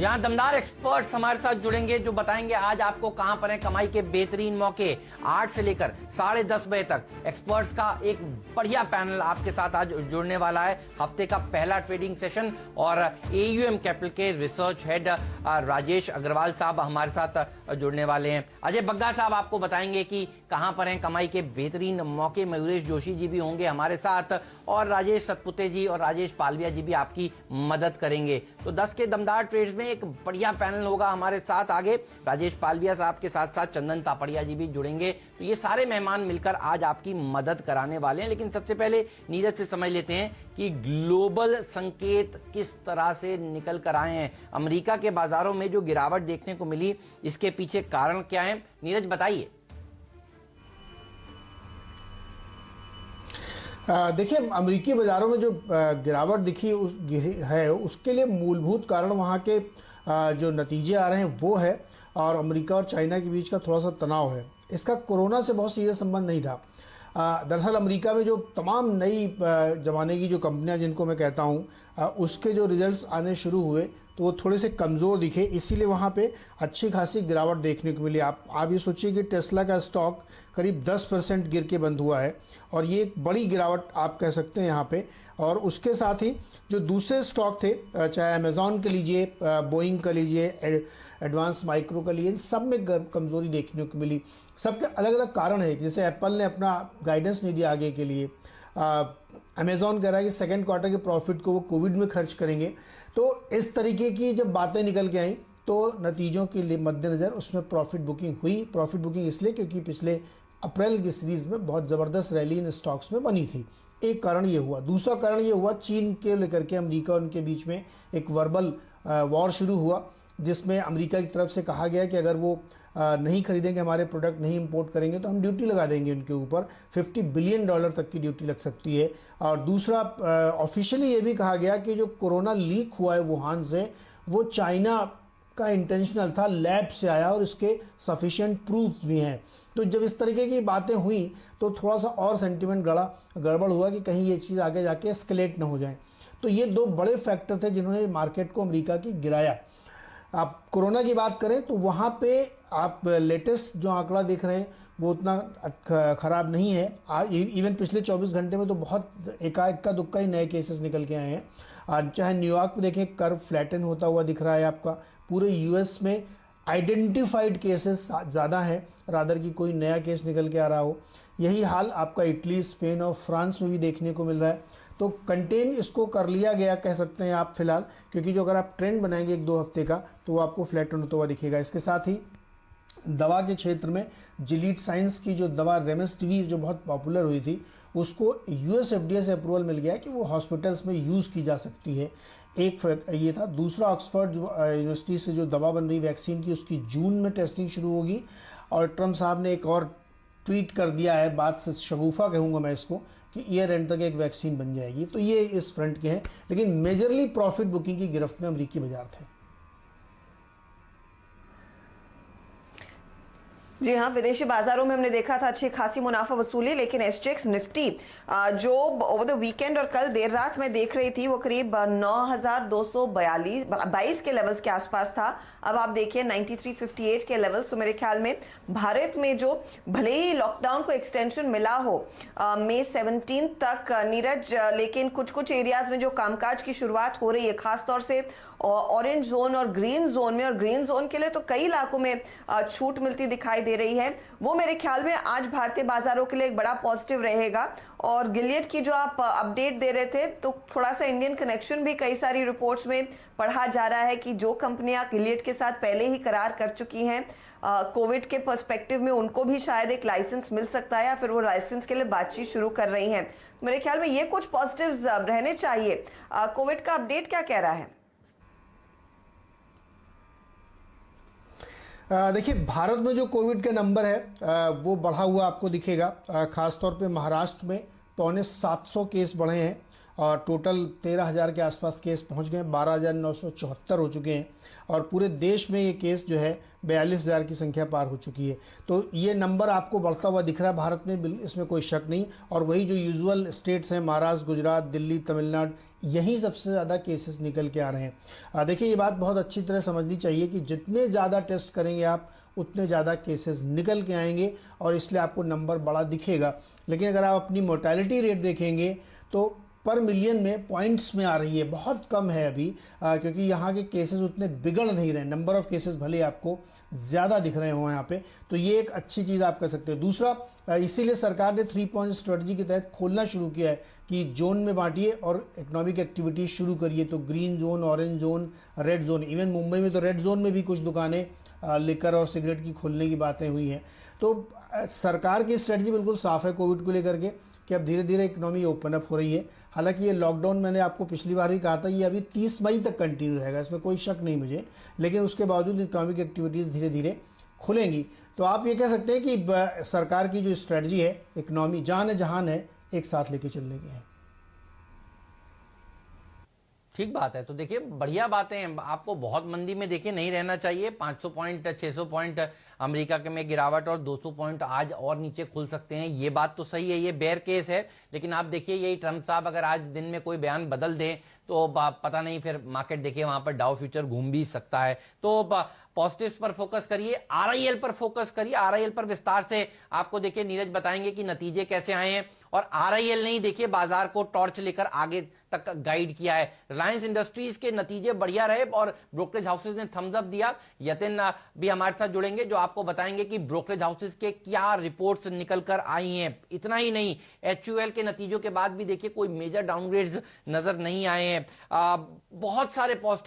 जहां दमदार एक्सपर्ट्स हमारे साथ जुड़ेंगे जो बताएंगे आज आपको कहां पर है कमाई के बेहतरीन मौके। 8 से लेकर 10:30 बजे तक एक्सपर्ट्स का एक बढ़िया पैनल आपके साथ आज जुड़ने वाला है। हफ्ते का पहला ट्रेडिंग सेशन और AUM कैपिटल के रिसर्च हेड राजेश अग्रवाल साहब हमारे साथ जुड़ने वाले हैं। अजय बग्गा साहब आपको बताएंगे कि कहां पर हैं कमाई के बेहतरीन मौके। मयूरेश जोशी जी भी होंगे हमारे साथ और राजेश सतपुते जी और राजेश पालविया जी भी आपकी मदद करेंगे। तो 10 के दमदार ट्रेड्स में एक बढ़िया पैनल होगा हमारे साथ। आगे राजेश पालविया साहब के साथ साथ चंदन तापड़िया जी भी जुड़ेंगे। तो ये सारे मेहमान मिलकर आज आपकी मदद कराने वाले हैं। लेकिन सबसे पहले नीरज से समझ लेते हैं कि ग्लोबल संकेत किस तरह से निकल कर आए हैं। अमेरिका के बाजारों में जो गिरावट देखने को मिली इसके पीछे कारण क्या है, नीरज बताइए। देखिए, अमेरिकी बाज़ारों में जो गिरावट दिखी उसके लिए मूलभूत कारण वहाँ के जो नतीजे आ रहे हैं वो है, और अमेरिका और चाइना के बीच का थोड़ा सा तनाव है। इसका कोरोना से बहुत सीधा संबंध नहीं था। दरअसल अमेरिका में जो तमाम नई ज़माने की जो कंपनियां जिनको मैं कहता हूँ उसके जो रिजल्ट्स आने शुरू हुए तो वो थोड़े से कमज़ोर दिखे, इसीलिए वहाँ पे अच्छी खासी गिरावट देखने को मिली। आप ये सोचिए कि टेस्ला का स्टॉक करीब 10% गिर के बंद हुआ है, और ये एक बड़ी गिरावट आप कह सकते हैं यहाँ पे। और उसके साथ ही जो दूसरे स्टॉक थे, चाहे अमेज़ॉन का लीजिए, बोइंग का लीजिए, एडवांस माइक्रो का लिए, इन सब में कमज़ोरी देखने को मिली। सबके अलग अलग कारण है। जैसे एप्पल ने अपना गाइडेंस नहीं दिया आगे के लिए, अमेज़ॉन कह रहा है कि सेकेंड क्वार्टर के प्रॉफिट को वो कोविड में खर्च करेंगे। तो इस तरीके की जब बातें निकल के आई तो नतीजों के लिए मद्देनज़र उसमें प्रॉफिट बुकिंग हुई। प्रॉफिट बुकिंग इसलिए क्योंकि पिछले अप्रैल की सीरीज़ में बहुत ज़बरदस्त रैली इन स्टॉक्स में बनी थी। एक कारण ये हुआ। दूसरा कारण ये हुआ, चीन के लेकर के अमेरिका उनके बीच में एक वर्बल वॉर शुरू हुआ, जिसमें अमेरिका की तरफ से कहा गया कि अगर वो नहीं खरीदेंगे, हमारे प्रोडक्ट नहीं इंपोर्ट करेंगे तो हम ड्यूटी लगा देंगे उनके ऊपर। $50 बिलियन तक की ड्यूटी लग सकती है। और दूसरा, ऑफिशियली ये भी कहा गया कि जो कोरोना लीक हुआ है वुहान से, वो चाइना का इंटेंशनल था, लैब से आया और इसके सफिशिएंट प्रूफ्स भी हैं। तो जब इस तरीके की बातें हुई तो थोड़ा सा और सेंटिमेंट गड़बड़ हुआ कि कहीं ये चीज़ आगे जाके एस्केलेट ना हो जाए। तो ये दो बड़े फैक्टर थे जिन्होंने मार्केट को अमेरिका की गिराया। आप कोरोना की बात करें तो वहाँ पे आप लेटेस्ट जो आंकड़ा देख रहे हैं वो उतना ख़राब नहीं है। इवन पिछले 24 घंटे में तो बहुत इक्का दुक्का ही नए केसेस निकल के आए हैं। चाहे न्यूयॉर्क में देखें, कर्व फ्लैटन होता हुआ दिख रहा है आपका। पूरे यूएस में आइडेंटिफाइड केसेस ज़्यादा हैं, रादर की कोई नया केस निकल के आ रहा हो। यही हाल आपका इटली, स्पेन और फ्रांस में भी देखने को मिल रहा है। तो कंटेन इसको कर लिया गया कह सकते हैं आप फिलहाल, क्योंकि जो अगर आप ट्रेंड बनाएंगे 1-2 हफ्ते का तो वो आपको फ्लैटन होता हुआ दिखेगा। इसके साथ ही दवा के क्षेत्र में जिलीड साइंस की जो दवा रेमडेसिविर जो बहुत पॉपुलर हुई थी, उसको US FDA से अप्रूवल मिल गया है कि वो हॉस्पिटल्स में यूज़ की जा सकती है। एक ये था। दूसरा, ऑक्सफोर्ड यूनिवर्सिटी से जो दवा बन रही वैक्सीन की, उसकी जून में टेस्टिंग शुरू होगी। और ट्रम्प साहब ने एक और ट्वीट कर दिया है, बात से शगुफा कहूँगा मैं इसको, कि ईयर एंड तक एक वैक्सीन बन जाएगी। तो ये इस फ्रंट के हैं। लेकिन मेजरली प्रॉफिट बुकिंग की गिरफ्त में अमेरिकी बाजार थे। जी हाँ, विदेशी बाजारों में हमने देखा था अच्छी खासी मुनाफा वसूली, लेकिन SGX निफ्टी जो ओवर द वीकेंड और कल देर रात में देख रही थी वो करीब 9,222 के लेवल्स के आसपास था। अब आप देखिए 9358 के लेवल्स। तो मेरे ख्याल में भारत में जो भले ही लॉकडाउन को एक्सटेंशन मिला हो मई 17 तक नीरज, लेकिन कुछ एरियाज में जो कामकाज की शुरुआत हो रही है, खासतौर से ऑरेंज जोन और ग्रीन जोन में, और ग्रीन जोन के लिए तो कई इलाकों में छूट मिलती दिखाई दे रही है, वो मेरे ख्याल में आज भारतीय बाजारों के लिए एक बड़ा पॉजिटिव रहेगा। और गिलियड की जो आप अपडेट दे रहे थे, तो थोड़ा सा इंडियन कनेक्शन भी कई सारी रिपोर्ट्स में पढ़ा जा रहा है कि जो कंपनियां गिलियड के साथ पहले ही करार कर चुकी हैं, कोविड के पर्सपेक्टिव में उनको भी शायद एक लाइसेंस मिल सकता है, या फिर वो लाइसेंस के लिए बातचीत शुरू कर रही हैं। मेरे ख्याल में ये कुछ पॉजिटिव्स रहने चाहिए। कोविड का अपडेट क्या कह रहा है? देखिए, भारत में जो कोविड का नंबर है वो बढ़ा हुआ आपको दिखेगा। खासतौर पे महाराष्ट्र में 750 केस बढ़े हैं, और टोटल 13,000 के आसपास केस पहुंच गए, 12,974 हो चुके हैं और पूरे देश में ये केस जो है 42,000 की संख्या पार हो चुकी है। तो ये नंबर आपको बढ़ता हुआ दिख रहा है भारत में, इसमें कोई शक नहीं। और वही जो यूजुअल स्टेट्स हैं, महाराष्ट्र, गुजरात, दिल्ली, तमिलनाडु, यहीं सबसे ज़्यादा केसेस निकल के आ रहे हैं। देखिए, ये बात बहुत अच्छी तरह समझनी चाहिए कि जितने ज़्यादा टेस्ट करेंगे आप, उतने ज़्यादा केसेस निकल के आएंगे और इसलिए आपको नंबर बड़ा दिखेगा। लेकिन अगर आप अपनी मोर्टेलिटी रेट देखेंगे तो पर मिलियन में पॉइंट्स में आ रही है, बहुत कम है अभी, क्योंकि यहाँ के केसेस उतने बिगड़ नहीं रहे। नंबर ऑफ़ केसेस भले आपको ज़्यादा दिख रहे हो यहाँ पे, तो ये एक अच्छी चीज़ आप कर सकते हो। दूसरा, इसीलिए सरकार ने 3 पॉइंट स्ट्रेटजी के तहत खोलना शुरू किया है कि जोन में बांटिए और इकोनॉमिक एक्टिविटी शुरू करिए। तो green zone, orange zone, red zone, even Mumbai में तो रेड जोन में भी कुछ दुकानें लिकर और सिगरेट की खोलने की बातें हुई हैं। तो सरकार की स्ट्रेटजी बिल्कुल साफ़ है कोविड को लेकर के कि अब धीरे धीरे इकोनॉमी ओपन अप हो रही है। हालांकि ये लॉकडाउन, मैंने आपको पिछली बार भी कहा था, ये अभी 30 मई तक कंटिन्यू रहेगा, इसमें कोई शक नहीं मुझे। लेकिन उसके बावजूद इकोनॉमिक एक्टिविटीज़ धीरे धीरे खुलेंगी। तो आप ये कह सकते हैं कि सरकार की जो स्ट्रेटजी है, इकोनॉमी जान जहान है, एक साथ लेके चलने की है। ठीक बात है। तो देखिए, बढ़िया बातें हैं। आपको बहुत मंदी में देखिए नहीं रहना चाहिए। 500 पॉइंट, 600 पॉइंट अमेरिका के में गिरावट और 200 पॉइंट आज और नीचे खुल सकते हैं, ये बात तो सही है, ये बेयर केस है। लेकिन आप देखिए, यही ट्रम्प साहब अगर आज दिन में कोई बयान बदल दें तो पता नहीं, फिर मार्केट देखिए वहां पर डाउ फ्यूचर घूम भी सकता है। तो पॉजिटिव्स पर फोकस करिए, आरआईएल पर फोकस करिए। आरआईएल पर विस्तार से आपको देखिए नीरज बताएंगे कि नतीजे कैसे आए हैं। और आरआईएल नहीं, देखिए बाजार को टॉर्च लेकर आगे तक गाइड किया है। रिलायंस इंडस्ट्रीज के नतीजे बढ़िया रहे और ब्रोकरेज हाउसेज ने थम्स अप दिया। यतिन भी हमारे साथ जुड़ेंगे जो आपको बताएंगे कि ब्रोकरेज हाउसेज के क्या रिपोर्ट्स निकल कर आई हैं। इतना ही नहीं, एचयूएल के नतीजों के बाद भी देखिए कोई मेजर डाउनग्रेड्स नजर नहीं आए हैं। बहुत सारे पॉजिटिव